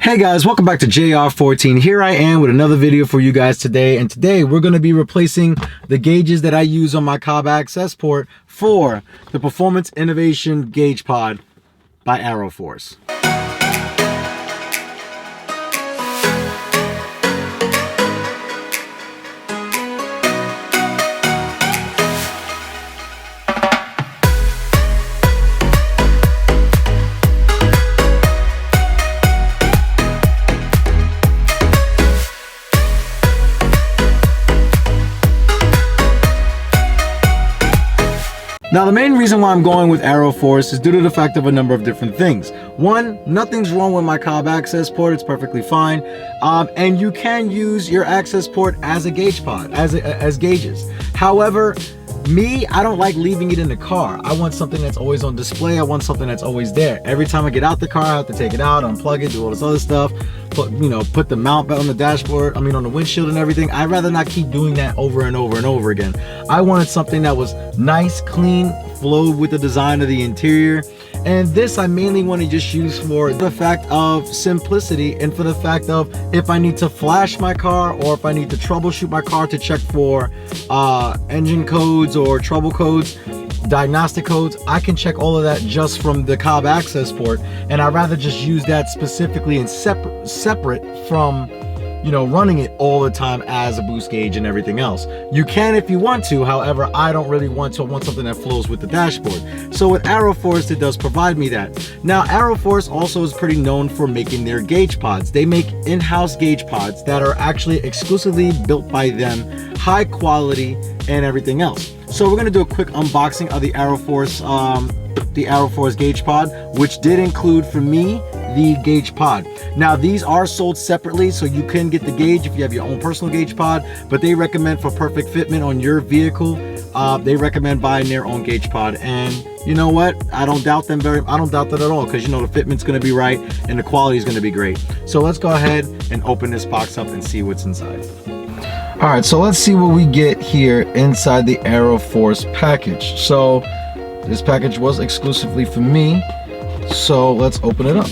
Hey guys, welcome back to JR14. Here I am with another video for you guys today, and today we're going to be replacing the gauges that I use on my Cobb access port for the Performance Innovation Gauge Pod by Aeroforce. Now, the main reason why I'm going with Aeroforce is due to the fact of a number of different things. One, nothing's wrong with my Cobb access port, it's perfectly fine. And you can use your access port as a gauge pod, as gauges. However, I don't like leaving it in the car. I want something that's always on display. I want something that's always there. Every time I get out the car, I have to take it out, unplug it, do all this other stuff, put the mount on the dashboard, on the windshield and everything. I'd rather not keep doing that over and over and over again. I wanted something that was nice, clean, flowed with the design of the interior. And this I mainly want to just use for the fact of simplicity and for the fact of if I need to flash my car or if I need to troubleshoot my car to check for engine codes or trouble codes, diagnostic codes, I can check all of that just from the Cobb access port. And I'd rather just use that specifically and separate from running it all the time as a boost gauge and everything else. You can if you want to, however, I don't really want to. I want something that flows with the dashboard. So with Aeroforce, it does provide me that. Now, Aeroforce also is pretty known for making their gauge pods. They make in-house gauge pods that are actually exclusively built by them, high quality and everything else. So we're gonna do a quick unboxing of the Aeroforce gauge pod, which did include for me the gauge pod. Now these are sold separately, so you can get the gauge if you have your own personal gauge pod, but they recommend for perfect fitment on your vehicle, they recommend buying their own gauge pod. And you know what, I don't doubt that at all, because the fitment's going to be right and the quality is going to be great. So let's go ahead and open this box up and see what's inside. All right, so let's see what we get here inside the Aeroforce package. So this package was exclusively for me, so let's open it up.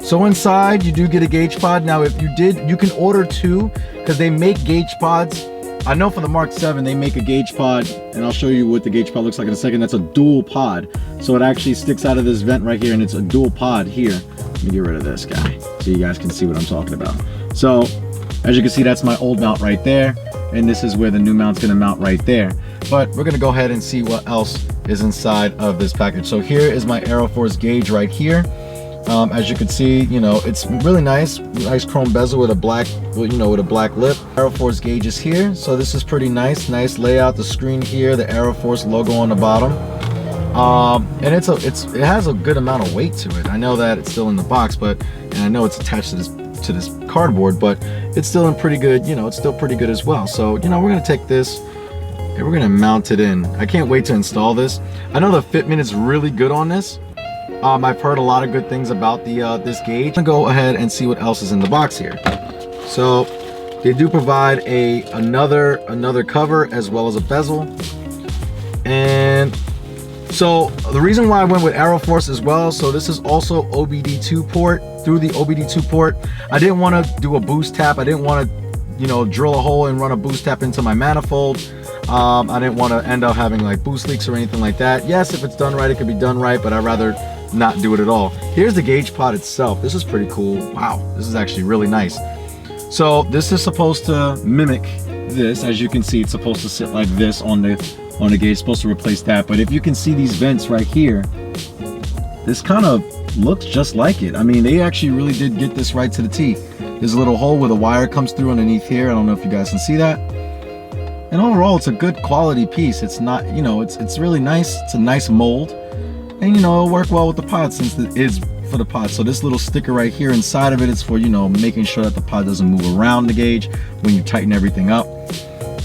So inside you do get a gauge pod. Now if you can order two, because they make gauge pods. I know for the Mark 7 they make a gauge pod, and I'll show you what the gauge pod looks like in a second. That's a dual pod, so it actually sticks out of this vent right here, and it's a dual pod here. Let me get rid of this guy so you guys can see what I'm talking about. So as you can see, that's my old mount right there, and this is where the new mount's going to mount right there. But we're going to go ahead and see what else is inside of this package. So here is my Aeroforce gauge right here. As you can see, it's really nice chrome bezel with a black, with a black lip. Aeroforce gauge is here, so this is pretty nice layout. The screen here, the Aeroforce logo on the bottom, and it has a good amount of weight to it. I know that it's still in the box, and I know it's attached to this cardboard, but it's still in pretty good. It's still pretty good as well. So we're gonna take this and we're gonna mount it in. I can't wait to install this. I know the fitment is really good on this. I've heard a lot of good things about this gauge. I'm gonna go ahead and see what else is in the box here. So they do provide another cover as well as a bezel. And so the reason why I went with Aeroforce as well, so this is also OBD2 port. Through the OBD2 port, I didn't want to do a boost tap. I didn't want to drill a hole and run a boost tap into my manifold. I didn't want to end up having like boost leaks or anything like that. Yes, if it's done right, it could be done right, but I'd rather not do it at all. Here's the gauge pod itself. This is pretty cool. Wow, this is actually really nice. So this is supposed to mimic this. As you can see, it's supposed to sit like this on the gauge. It's supposed to replace that. But if you can see these vents right here, this kind of looks just like it. They actually really did get this right to the T. There's a little hole where the wire comes through underneath here. I don't know if you guys can see that. And overall, it's a good quality piece. It's not, it's really nice. It's a nice mold. And it'll work well with the pod since it is for the pod. So this little sticker right here inside of it is for, making sure that the pod doesn't move around the gauge when you tighten everything up.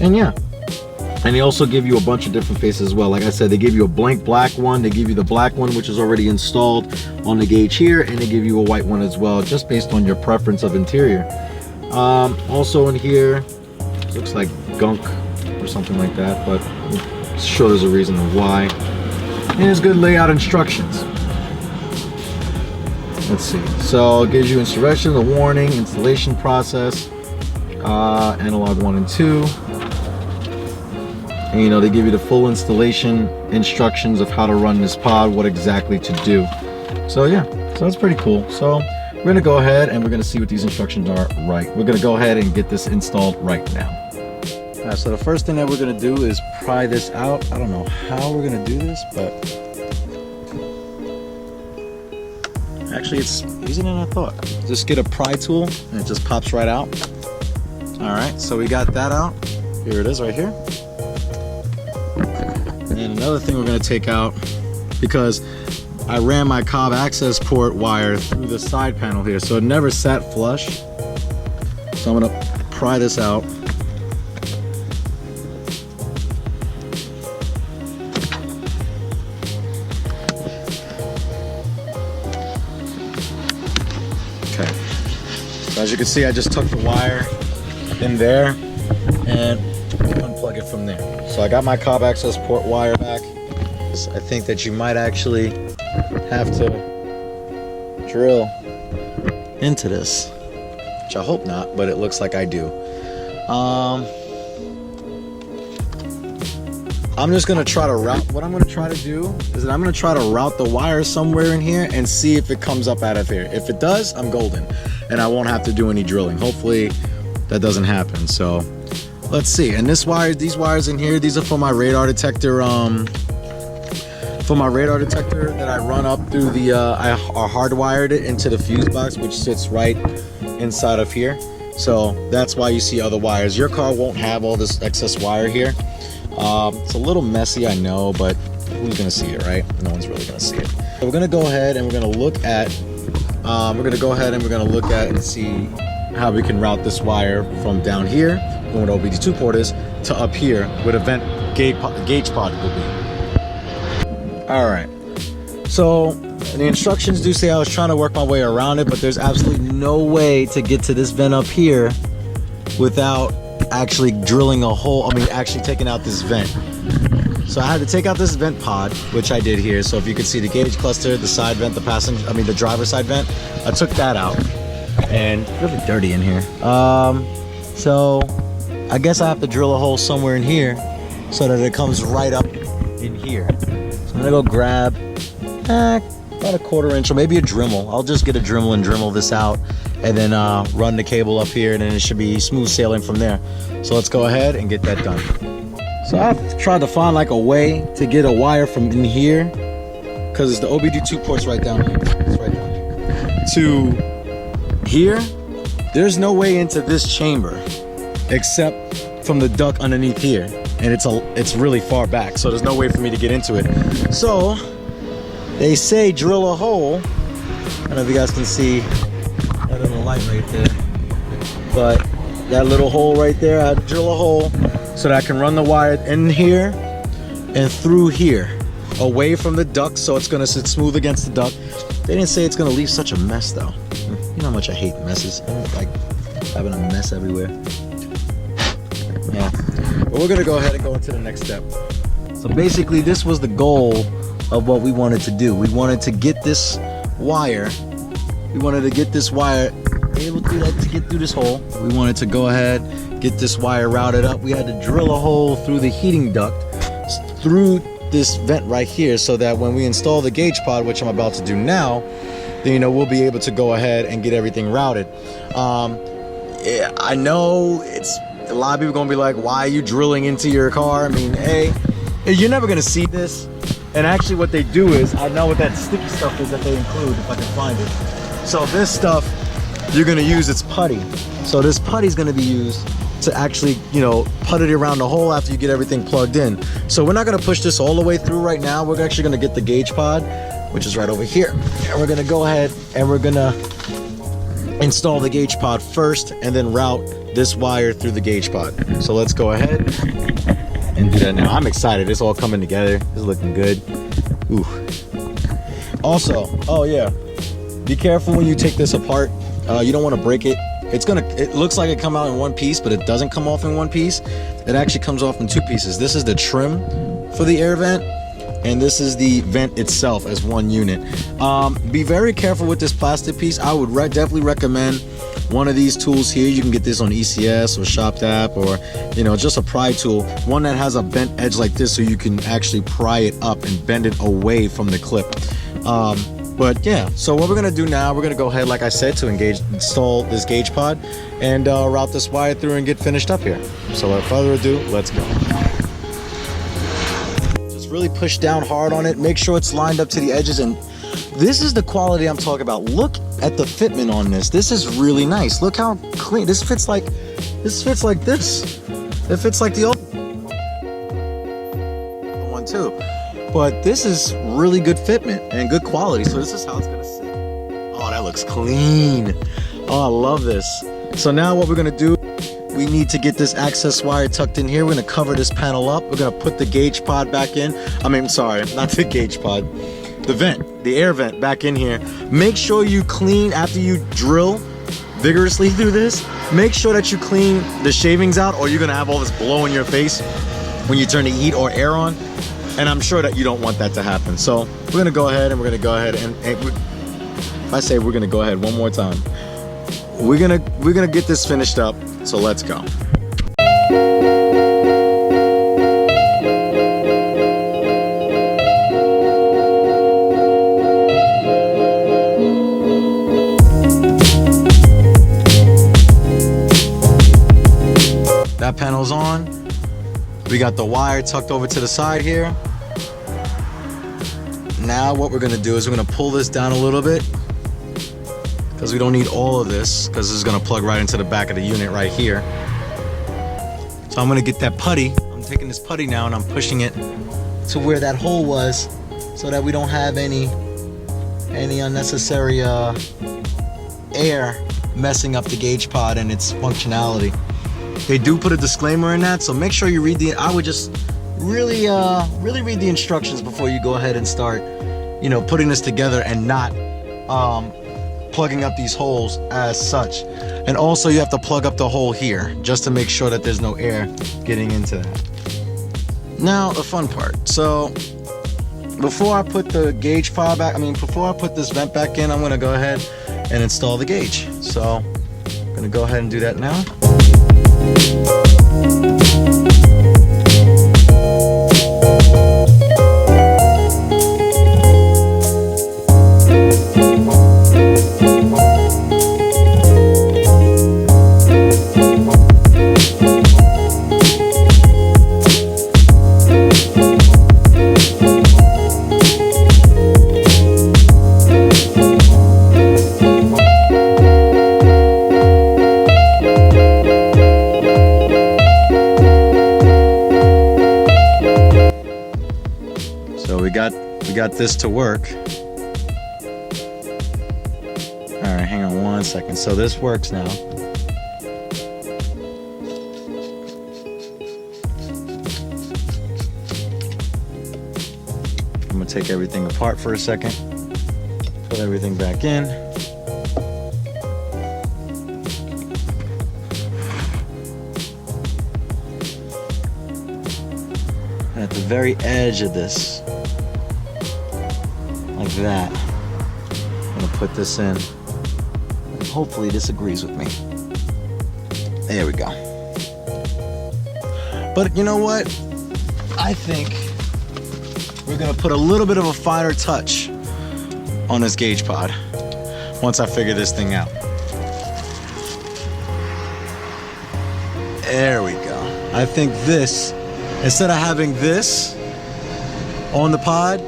And yeah. And they also give you a bunch of different faces as well. Like I said, they give you a blank black one. They give you the black one, which is already installed on the gauge here. And they give you a white one as well, just based on your preference of interior. Also in here, looks like gunk or something like that, but I'm sure there's a reason why. And it's good layout instructions. let's see. So it gives you instruction, the warning, installation process, analog 1 and 2. And you know, they give you the full installation instructions of how to run this pod, what exactly to do. So yeah, so that's pretty cool. So we're gonna go ahead and we're gonna see what these instructions are right. We're gonna go ahead and get this installed right now. All right, so the first thing that we're gonna do is pry this out. I don't know how we're gonna do this, but actually it's easier than I thought. Just get a pry tool and it just pops right out. All right, so we got that out. Here it is right here. And another thing we're gonna take out, because I ran my cob access port wire through the side panel here, so it never sat flush. So I'm gonna pry this out. Okay. So as you can see, I just tucked the wire in there and unplug it from there. So I got my cob access port wire back. I think that you might actually have to drill into this, which I hope not, but it looks like I do. I'm just gonna try to route, what I'm gonna try to do is that I'm gonna try to route the wire somewhere in here and see if it comes up out of here. If it does, I'm golden and I won't have to do any drilling. Hopefully that doesn't happen. So let's see. And this wire, these wires in here, these are for my radar detector. For my radar detector that I run up through the, I hardwired it into the fuse box, which sits right inside of here. So that's why you see other wires. Your car won't have all this excess wire here. It's a little messy, I know, but who's gonna see it, right? No one's really gonna see it. So we're gonna go ahead and we're gonna look at, and see how we can route this wire from down here, where the OBD2 port is, to up here, where the vent gauge pod will be. All right, so the instructions do say I was trying to work my way around it, but there's absolutely no way to get to this vent up here without actually drilling a hole, actually taking out this vent. So I had to take out this vent pod, which I did here. So if you can see the gauge cluster, the side vent, the driver's side vent, I took that out. And it's really dirty in here. So I guess I have to drill a hole somewhere in here so that it comes right up in here. I'm gonna go grab about a 1/4 inch or maybe a Dremel. I'll just get a Dremel and Dremel this out and then run the cable up here, and then it should be smooth sailing from there. So let's go ahead and get that done. So I've tried to find like a way to get a wire from in here, because it's the OBD2 ports right down here. It's right down here. To here, there's no way into this chamber except from the duct underneath here. And it's really far back, so there's no way for me to get into it. So they say drill a hole. I don't know if you guys can see that little light right there, but that little hole right there, I had to drill a hole so that I can run the wire in here and through here, away from the duct, so it's gonna sit smooth against the duct. They didn't say it's gonna leave such a mess though. You know how much I hate messes. I don't like having a mess everywhere. Yeah. But we're gonna go ahead and go into the next step. So basically this was the goal of what we wanted to do. We wanted to get this wire, able to get to get through this hole. We wanted to go ahead, get this wire routed up. We had to drill a hole through the heating duct, through this vent right here, so that when we install the gauge pod, which I'm about to do now, then, you know, we'll be able to go ahead and get everything routed. Yeah, I know it's, a lot of people gonna be like, why are you drilling into your car? I mean, hey, you're never gonna see this. And actually what they do is, I know what that sticky stuff is that they include, if I can find it. So this stuff, you're gonna use, it's putty. So this putty is gonna be used to actually, you know, put it around the hole after you get everything plugged in. So we're not gonna push this all the way through right now. We're actually gonna get the gauge pod, which is right over here. And we're gonna go ahead and we're gonna install the gauge pod first and then route this wire through the gauge pod. So let's go ahead and do that now. I'm excited. It's all coming together. It's looking good. Ooh. Also, oh yeah, be careful when you take this apart. You don't want to break it. It looks like it come out in one piece, but it doesn't come off in one piece. It actually comes off in two pieces. This is the trim for the air vent, and this is the vent itself as one unit. Be very careful with this plastic piece. I would definitely recommend one of these tools here. You can get this on ECS or ShopTap, or you know, just a pry tool, one that has a bent edge like this, so you can actually pry it up and bend it away from the clip. But yeah, so what we're gonna do now, we're gonna go ahead, like I said, to install this gauge pod and route this wire through and get finished up here. So without further ado, let's go. Just really push down hard on it, make sure it's lined up to the edges, and this is the quality I'm talking about. Look at the fitment on this. This is really nice. Look how clean. This fits like this. It fits like the old one too. But this is really good fitment and good quality. So this is how it's gonna sit. Oh, that looks clean. Oh, I love this. So now what we're gonna do, we need to get this access wire tucked in here. We're gonna cover this panel up. We're gonna put the gauge pod back in. I mean, sorry, not the gauge pod. The vent, the air vent back in here. Make sure you clean after you drill vigorously through this. Make sure that you clean the shavings out, or you're gonna have all this blow in your face when you turn the heat or air on. And I'm sure that you don't want that to happen. So we're gonna go ahead and if I say we're gonna go ahead one more time, we're gonna get this finished up. So let's go. That panel's on. We got the wire tucked over to the side here. Now what we're gonna do is we're gonna pull this down a little bit, because we don't need all of this, because this is gonna plug right into the back of the unit right here. So I'm gonna get that putty. I'm taking this putty now and I'm pushing it to where that hole was, so that we don't have any unnecessary air messing up the gauge pod and its functionality. They do put a disclaimer in that, so make sure you read I would just really read the instructions before you go ahead and start, you know, putting this together and not plugging up these holes as such. And also you have to plug up the hole here just to make sure that there's no air getting into that. Now the fun part. So before I put the gauge pod back, before I put this vent back in, I'm gonna go ahead and install the gauge. So I'm gonna go ahead and do that now. We got this to work. All right, hang on one second. So this works now. I'm gonna take everything apart for a second, put everything back in. At the very edge of this, like that, I'm gonna put this in, and hopefully this agrees with me. There we go. But you know what? I think we're gonna put a little bit of a finer touch on this gauge pod once I figure this thing out. There we go. I think this, instead of having this on the pod,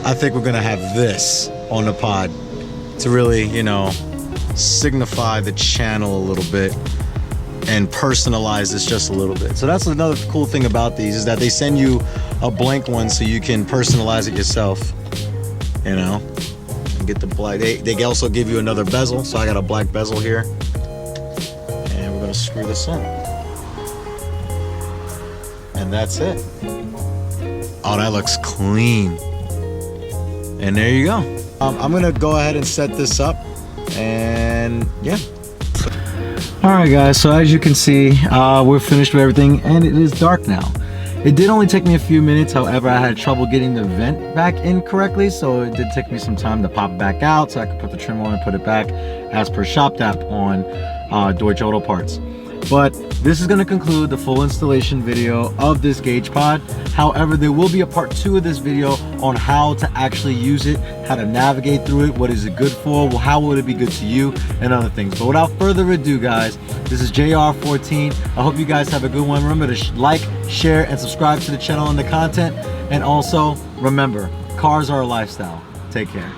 I think we're gonna have this on the pod to really, you know, signify the channel a little bit and personalize this just a little bit. So that's another cool thing about these, is that they send you a blank one so you can personalize it yourself, you know, and get the black. They also give you another bezel, so I got a black bezel here, and we're gonna screw this in, and that's it. Oh, that looks clean. And there you go. I'm gonna go ahead and set this up, and yeah. All right guys, so as you can see, we're finished with everything, and it is dark now. It did only take me a few minutes, however I had trouble getting the vent back in correctly, so it did take me some time to pop it back out so I could put the trim on and put it back as per ShopTap on Deutsch Auto Parts. But this is going to conclude the full installation video of this gauge pod. However, there will be a part 2 of this video on how to actually use it, how to navigate through it, what is it good for, how would it be good to you, and other things. But without further ado, guys, this is JR14. I hope you guys have a good one. Remember to like, share, and subscribe to the channel and the content. And also, remember, cars are a lifestyle. Take care.